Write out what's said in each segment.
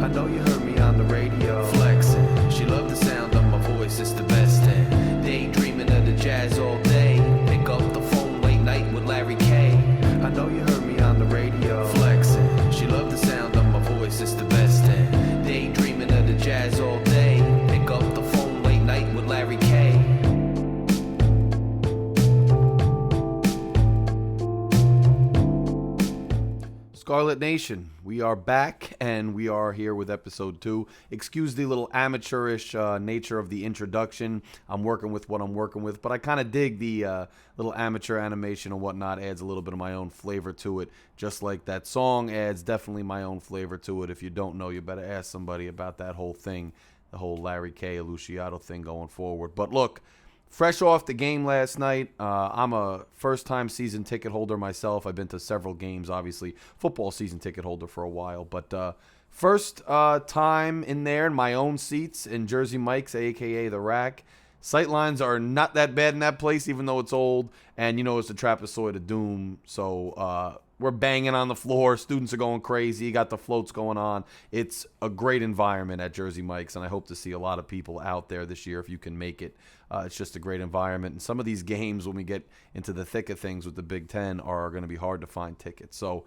I know you heard me on the radio. Flexing. She loved the sound of my voice, it's the best thing. Daydreaming of the jazz all day. Pick up the phone late night with Larry K. I know you heard me on the radio. Flexing. She loved the sound of my voice, it's the best thing. Daydreaming of the jazz all day. Pick up the phone late night with Larry K. Scarlet Nation, we are back, and we are here with episode 2. Excuse the little amateurish nature of the introduction. I'm working with what I'm working with, but I kind of dig the little amateur animation and whatnot. Adds a little bit of my own flavor to it, just like that song adds definitely my own flavor to it. If you don't know, you better ask somebody about that whole thing, the whole Larry K. Luciato thing going forward. But look, fresh off the game last night, I'm a first-time season ticket holder myself. I've been to several games, obviously. Football season ticket holder for a while. But first time in there in my own seats in Jersey Mike's, a.k.a. The Rack. Sightlines are not that bad in that place, even though it's old. And, you know, it's the trapezoid of doom. So we're banging on the floor. Students are going crazy. You got the floats going on. It's a great environment at Jersey Mike's, and I hope to see a lot of people out there this year if you can make it. It's just a great environment. And some of these games, when we get into the thick of things with the Big Ten, are going to be hard to find tickets. So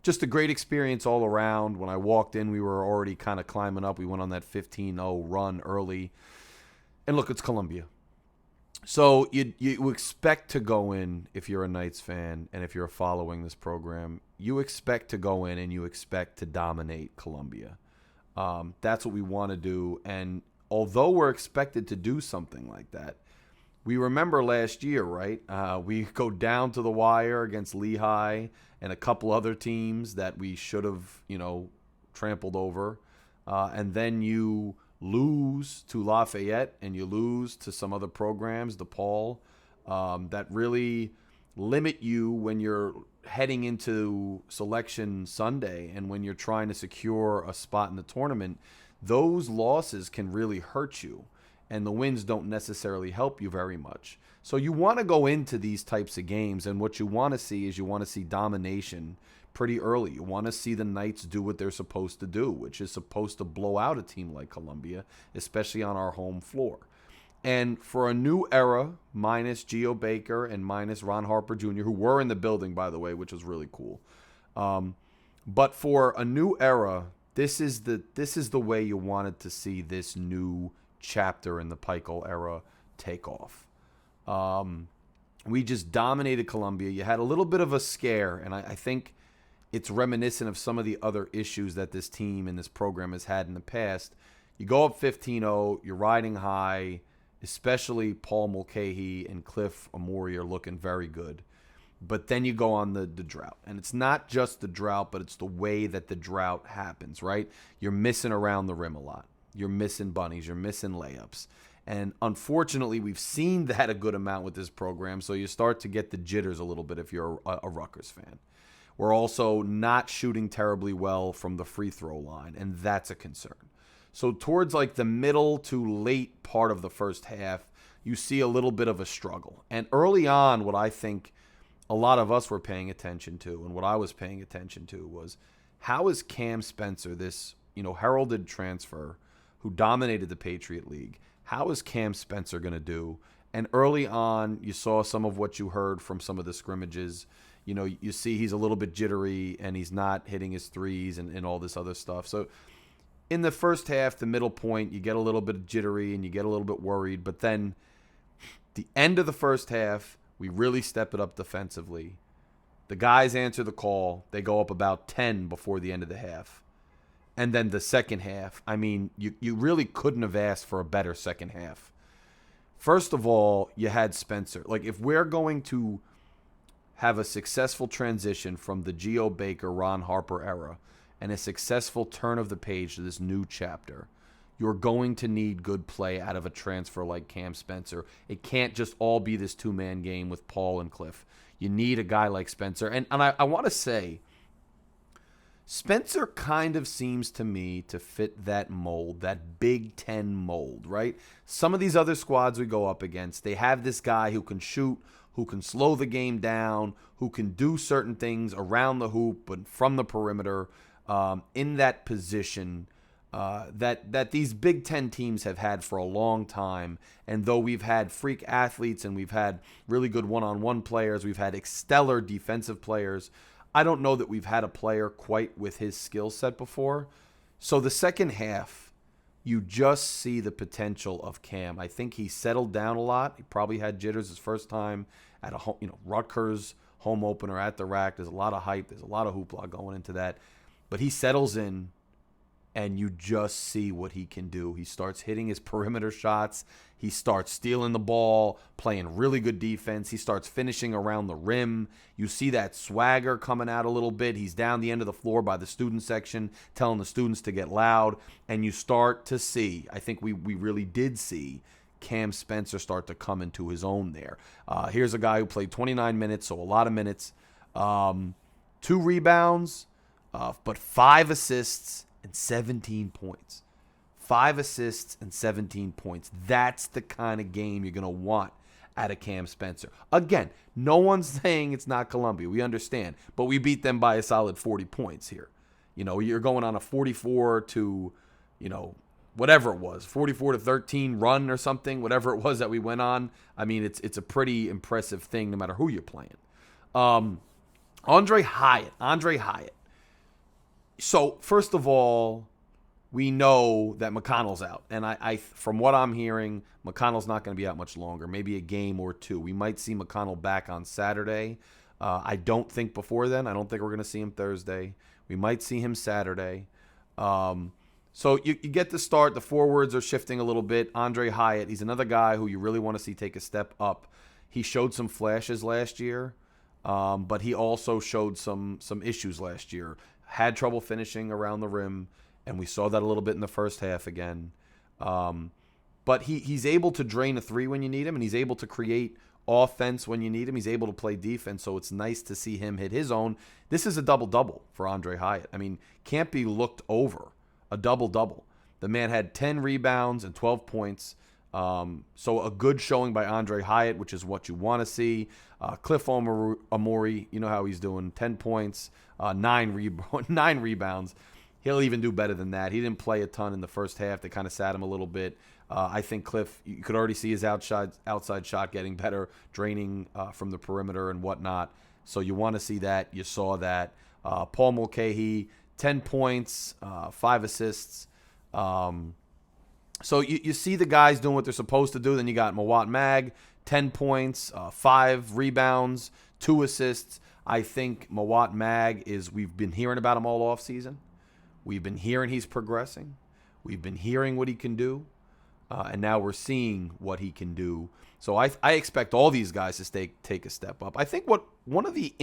just a great experience all around. When I walked in, we were already kind of climbing up. We went on that 15-0 run early. And look, it's Columbia. So you expect to go in, if you're a Knights fan and if you're following this program, you expect to go in and you expect to dominate Columbia. That's what we want to do. And although we're expected to do something like that, we remember last year, right? We go down to the wire against Lehigh and a couple other teams that we should have, trampled over. And then you lose to Lafayette and you lose to some other programs, DePaul, that really limit you when you're heading into Selection Sunday and when you're trying to secure a spot in the tournament. Those losses can really hurt you, and the wins don't necessarily help you very much. So you want to go into these types of games, and what you want to see is you want to see domination pretty early. You want to see the Knights do what they're supposed to do, which is supposed to blow out a team like Columbia, especially on our home floor. And for a new era, minus Geo Baker and minus Ron Harper Jr., who were in the building, by the way, which was really cool. But for a new era, this is the way you wanted to see this new chapter in the Pikiell era take off. We just dominated Columbia. You had a little bit of a scare, and I think it's reminiscent of some of the other issues that this team and this program has had in the past. You go up 15-0, you're riding high, especially Paul Mulcahy and Cliff Amori are looking very good. But then you go on the drought. And it's not just the drought, but it's the way that the drought happens, right? You're missing around the rim a lot. You're missing bunnies. You're missing layups. And unfortunately, we've seen that a good amount with this program, so you start to get the jitters a little bit if you're a Rutgers fan. We're also not shooting terribly well from the free throw line, and that's a concern. So towards like the middle to late part of the first half, you see a little bit of a struggle. And early on, what I think a lot of us were paying attention to, and what I was paying attention to, was how is Cam Spencer, this heralded transfer who dominated the Patriot League, how is Cam Spencer going to do? And early on, you saw some of what you heard from some of the scrimmages. You see he's a little bit jittery and he's not hitting his threes and all this other stuff. So in the first half, the middle point, you get a little bit jittery and you get a little bit worried. But then the end of the first half, we really step it up defensively. The guys answer the call. They go up about 10 before the end of the half. And then the second half, I mean, you really couldn't have asked for a better second half. First of all, you had Spencer. Like, if we're going to have a successful transition from the Geo Baker, Ron Harper era and a successful turn of the page to this new chapter, you're going to need good play out of a transfer like Cam Spencer. It can't just all be this two-man game with Paul and Cliff. You need a guy like Spencer. And I want to say, Spencer kind of seems to me to fit that mold, that Big Ten mold, right? Some of these other squads we go up against, they have this guy who can shoot, who can slow the game down, who can do certain things around the hoop but from the perimeter. in that position that these Big Ten teams have had for a long time. And though we've had freak athletes and we've had really good one-on-one players, we've had stellar defensive players, I don't know that we've had a player quite with his skill set before. So the second half, you just see the potential of Cam. I think he settled down a lot. He probably had jitters his first time at a Rutgers home opener at the Rack. There's a lot of hype. There's a lot of hoopla going into that. But he settles in, and you just see what he can do. He starts hitting his perimeter shots. He starts stealing the ball, playing really good defense. He starts finishing around the rim. You see that swagger coming out a little bit. He's down the end of the floor by the student section, telling the students to get loud. And you start to see, I think we really did see, Cam Spencer start to come into his own there. Here's a guy who played 29 minutes, so a lot of minutes. 2 rebounds, but 5 assists and 17 points. 5 assists and 17 points. That's the kind of game you're going to want out of Cam Spencer. Again, no one's saying it's not Columbia. We understand. But we beat them by a solid 40 points here. You're going on a 44 to, whatever it was, 44 to 13 run or something, whatever it was that we went on. I mean, it's a pretty impressive thing no matter who you're playing. Andre Hyatt. So, first of all, we know that McConnell's out. And I from what I'm hearing, McConnell's not going to be out much longer, maybe a game or two. We might see McConnell back on Saturday. I don't think before then. I don't think we're going to see him Thursday. We might see him Saturday. So you get the start. The forwards are shifting a little bit. Andre Hyatt, he's another guy who you really want to see take a step up. He showed some flashes last year, but he also showed some issues last year. Had trouble finishing around the rim, and we saw that a little bit in the first half again. But he's able to drain a three when you need him, and he's able to create offense when you need him. He's able to play defense, so it's nice to see him hit his own. This is a double-double for Andre Hyatt. I mean, can't be looked over. A double-double. The man had 10 rebounds and 12 points. So a good showing by Andre Hyatt, which is what you want to see. Cliff Amori, you know how he's doing. 10 points, 9 rebounds. He'll even do better than that. He didn't play a ton in the first half. They kind of sat him a little bit. I think Cliff, you could already see his outside shot getting better, draining from the perimeter and whatnot. So you want to see that. You saw that. Paul Mulcahy, 10 points, 5 assists. So you see the guys doing what they're supposed to do. Then you got Mawot Mag, 10 points, 5 rebounds, 2 assists. I think Mawot Mag we've been hearing about him all offseason. We've been hearing he's progressing. We've been hearing what he can do. And now we're seeing what he can do. So I expect all these guys to take a step up. I think one of the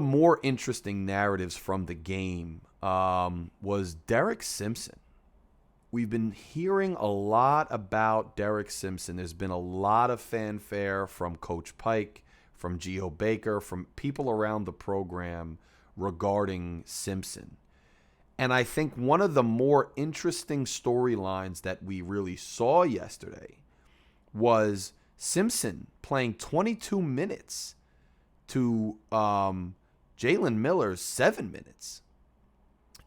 more interesting narratives from the game was Derek Simpson. We've been hearing a lot about Derek Simpson. There's been a lot of fanfare from Coach Pike, from Geo Baker, from people around the program regarding Simpson. And I think one of the more interesting storylines that we really saw yesterday was Simpson playing 22 minutes to Jalen Miller's 7 minutes.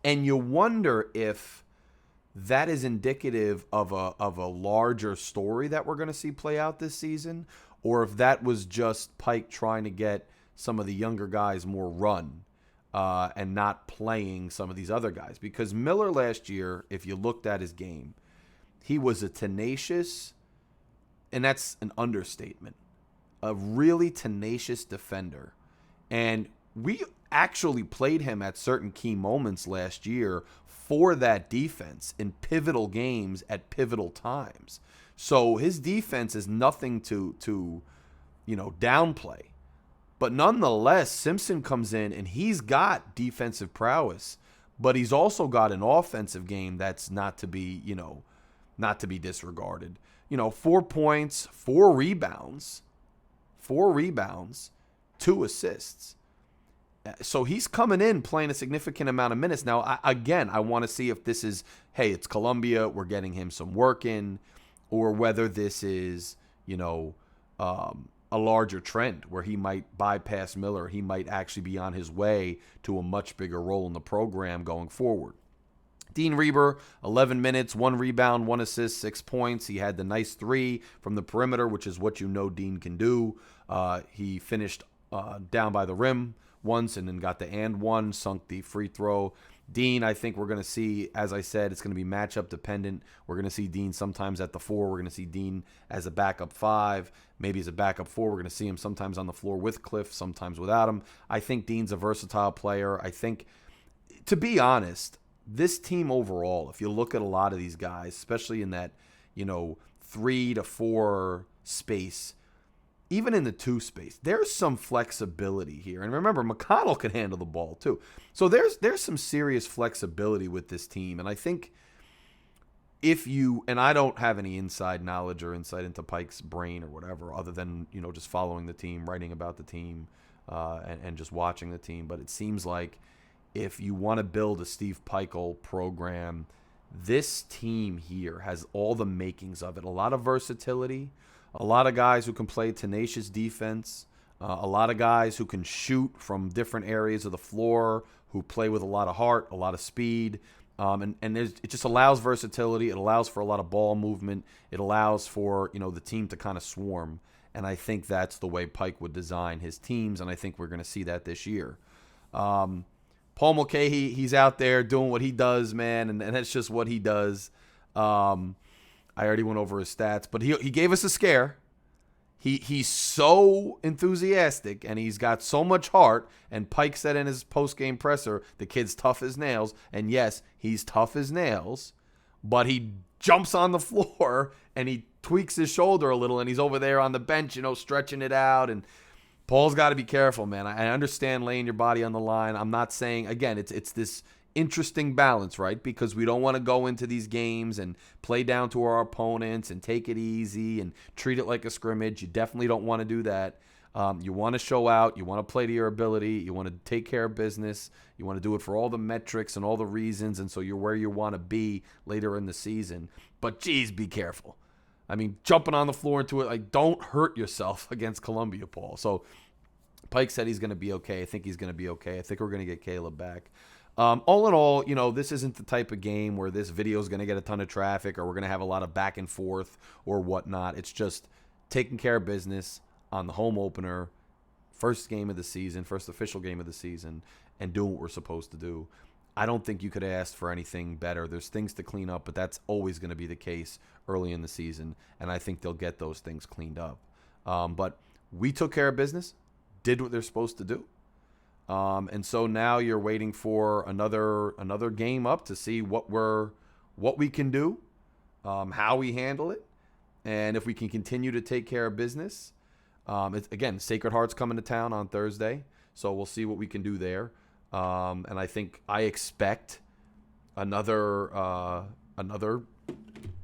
And you wonder if that is indicative of a larger story that we're going to see play out this season, or if that was just Pike trying to get some of the younger guys more run and not playing some of these other guys. Because Miller last year, if you looked at his game, he was a tenacious, and that's an understatement, a really tenacious defender. And we actually played him at certain key moments last year for that defense in pivotal games at pivotal times. So his defense is nothing to downplay. But nonetheless, Simpson comes in and he's got defensive prowess, but he's also got an offensive game that's not to be disregarded. 4 points, 4 rebounds, 2 assists. So he's coming in playing a significant amount of minutes. Now, I want to see if this is, hey, it's Columbia, we're getting him some work in, or whether this is, a larger trend where he might bypass Miller. He might actually be on his way to a much bigger role in the program going forward. Dean Reber, 11 minutes, 1 rebound, 1 assist, 6 points. He had the nice 3 from the perimeter, which is what you know Dean can do. He finished down by the rim once and then got the and one, sunk the free throw. Dean, I think we're going to see, as I said, it's going to be matchup dependent. We're going to see Dean sometimes at the 4. We're going to see Dean as a backup 5, maybe as a backup 4. We're going to see him sometimes on the floor with Cliff, sometimes without him. I think Dean's a versatile player. I think, to be honest, this team overall, if you look at a lot of these guys, especially in that, 3 to 4 space, even in the 2 space, there's some flexibility here. And remember, McConnell can handle the ball too. So there's some serious flexibility with this team. And I think and I don't have any inside knowledge or insight into Pike's brain or whatever, other than, just following the team, writing about the team, and just watching the team. But it seems like if you want to build a Steve Pikiell program, this team here has all the makings of it. A lot of versatility, a lot of guys who can play tenacious defense, a lot of guys who can shoot from different areas of the floor, who play with a lot of heart, a lot of speed. And it just allows versatility. It allows for a lot of ball movement. It allows for, the team to kind of swarm. And I think that's the way Pike would design his teams, and I think we're going to see that this year. Paul Mulcahy, he's out there doing what he does, man, and that's just what he does. I already went over his stats, but he gave us a scare. He's so enthusiastic, and he's got so much heart, and Pike said in his post-game presser, the kid's tough as nails, and yes, he's tough as nails, but he jumps on the floor, and he tweaks his shoulder a little, and he's over there on the bench, stretching it out, and Paul's got to be careful, man. I understand laying your body on the line. I'm not saying, again, it's this interesting balance, right? Because we don't want to go into these games and play down to our opponents and take it easy and treat it like a scrimmage. You definitely don't want to do that. You want to show out. You want to play to your ability. You want to take care of business. You want to do it for all the metrics and all the reasons, and so you're where you want to be later in the season. But, geez, be careful. I mean, jumping on the floor into it, don't hurt yourself against Columbia, Paul. So Pike said he's going to be okay. I think he's going to be okay. I think we're going to get Caleb back. All in all, this isn't the type of game where this video is going to get a ton of traffic or we're going to have a lot of back and forth or whatnot. It's just taking care of business on the home opener, first game of the season, first official game of the season, and doing what we're supposed to do. I don't think you could ask for anything better. There's things to clean up, but that's always going to be the case early in the season, and I think they'll get those things cleaned up. But we took care of business, did what they're supposed to do, and so now you're waiting for another game up to see what we can do, how we handle it, and if we can continue to take care of business. Again, Sacred Heart's coming to town on Thursday, so we'll see what we can do there. And I expect another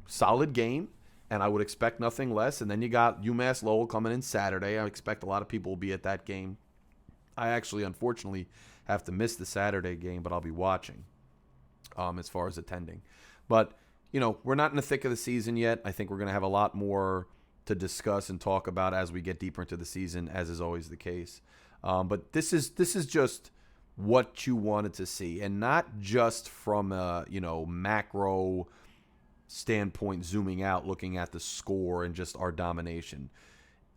solid game, and I would expect nothing less. And then you got UMass Lowell coming in Saturday. I expect a lot of people will be at that game. I actually, unfortunately, have to miss the Saturday game, but I'll be watching as far as attending. But, we're not in the thick of the season yet. I think we're going to have a lot more to discuss and talk about as we get deeper into the season, as is always the case. But this is just what you wanted to see, and not just from a macro standpoint, zooming out, looking at the score and just our domination.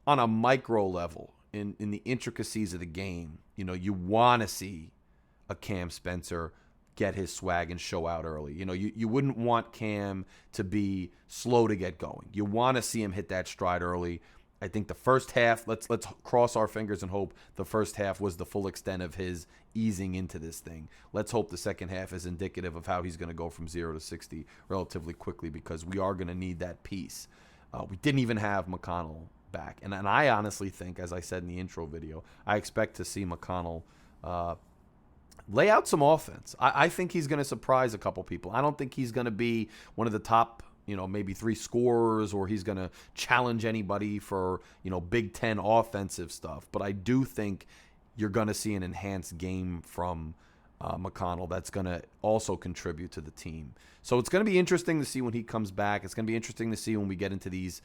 On a micro level, in the intricacies of the game, you want to see a Cam Spencer get his swag and show out early. You wouldn't want Cam to be slow to get going. You want to see him hit that stride early. I think the first half, let's cross our fingers and hope the first half was the full extent of his easing into this thing. Let's hope the second half is indicative of how he's going to go from 0 to 60 relatively quickly, because we are going to need that piece. We didn't even have McConnell back. And I honestly think, as I said in the intro video, I expect to see McConnell lay out some offense. I think he's going to surprise a couple people. I don't think he's going to be one of the top maybe 3 scorers, or he's going to challenge anybody for, Big Ten offensive stuff. But I do think you're going to see an enhanced game from McConnell that's going to also contribute to the team. So it's going to be interesting to see when he comes back. It's going to be interesting to see when we get into these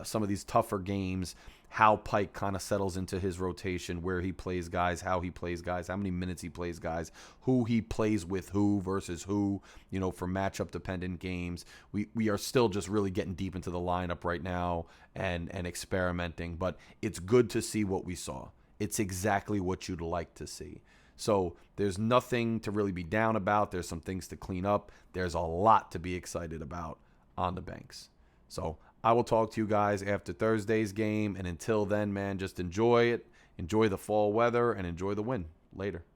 some of these tougher games, how Pike kind of settles into his rotation, where he plays guys, how he plays guys, how many minutes he plays guys, who he plays with who versus who, for matchup dependent games. We are still just really getting deep into the lineup right now and experimenting, but it's good to see what we saw. It's exactly what you'd like to see. So there's nothing to really be down about. There's some things to clean up. There's a lot to be excited about on the Banks. So I will talk to you guys after Thursday's game. And until then, man, just enjoy it. Enjoy the fall weather and enjoy the win. Later.